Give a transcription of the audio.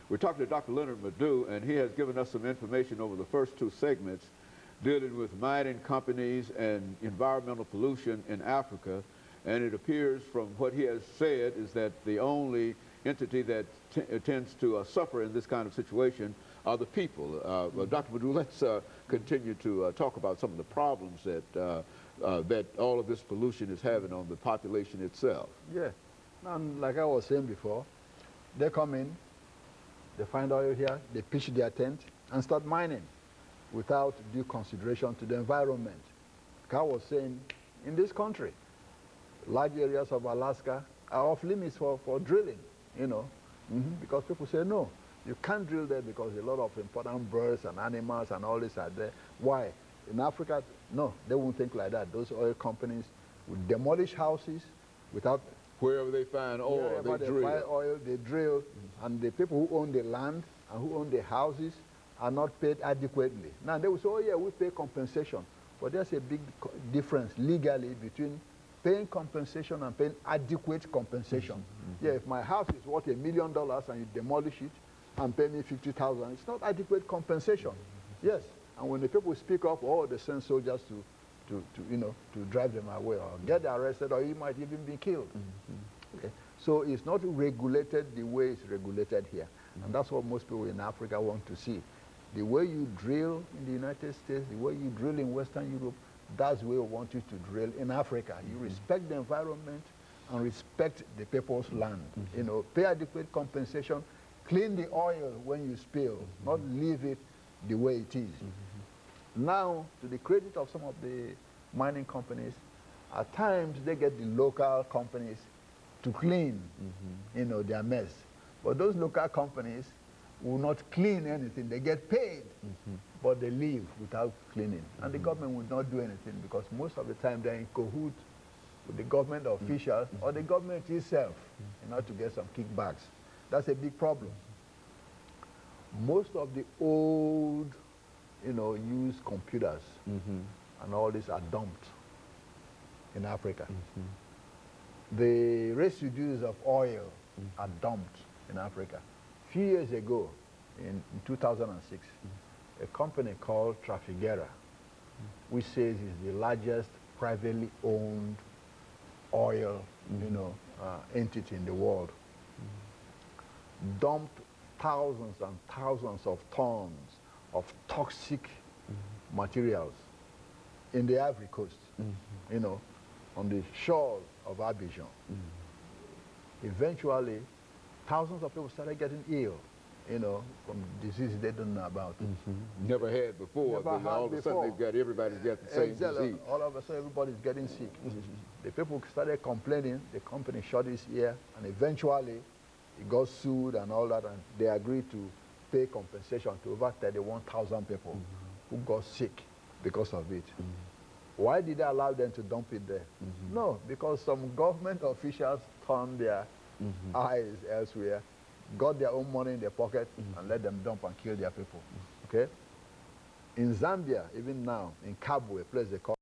We're talking to Dr. LMadu, and he has given us some information over the first two segments dealing with mining companies and environmental pollution in Africa. And it appears from what he has said is that the only entity that tends to suffer in this kind of situation are the people. Well, Dr. LMadu, let's continue to talk about some of the problems that, that all of this pollution is having on the population itself. Yeah, and like I was saying before, they come in, they find oil here, they pitch their tent and start mining without due consideration to the environment. Like I was saying, in this country, large areas of Alaska are off limits for drilling, you know, because people say, no, you can't drill there because a lot of important birds and animals and all this are there. Why? In Africa, no, they won't think like that. Those oil companies will demolish houses without... Wherever they find oil, they drill. Find oil, they drill, and the people who own the land and who own the houses are not paid adequately. Now, they will say, oh yeah, we pay compensation. But there's a big difference legally between paying compensation and paying adequate compensation. Yeah, if my house is worth $1 million and you demolish it and pay me $50,000, it's not adequate compensation. Yes, and when the people speak up, oh, they send soldiers to drive them away or get arrested, or you might even be killed. Okay? So it's not regulated the way it's regulated here. And that's what most people in Africa want to see. The way you drill in the United States, the way you drill in Western Europe, that's the way we want you to drill in Africa. You respect the environment and respect the people's land. You know, pay adequate compensation, clean the oil when you spill, not leave it the way it is. Now, to the credit of some of the mining companies, at times they get the local companies to clean, you know, their mess. But those local companies will not clean anything. They get paid, but they leave without cleaning. And the government will not do anything because most of the time they're in cahoots with the government officials or the government itself in order to get some kickbacks. That's a big problem. Most of the old, you know, used computers and all this are dumped in Africa. The residues of oil are dumped in Africa. A few years ago, in 2006, a company called Trafigura, which says is the largest privately owned oil, you know, entity in the world, dumped thousands and thousands of tons of toxic materials in the Ivory Coast, you know, on the shores of Abidjan. Eventually, thousands of people started getting ill, you know, from diseases they don't know about. Never had before, but all of a sudden everybody's got the same disease. All of a sudden everybody's getting sick. The people started complaining, the company shut its ear, and eventually it got sued and all that, and they agreed to pay compensation to over 31,000 people who got sick because of it. Why did they allow them to dump it there? No, because some government officials turned their eyes elsewhere, got their own money in their pocket, and let them dump and kill their people. Okay? In Zambia, even now, in Cabo, a place they call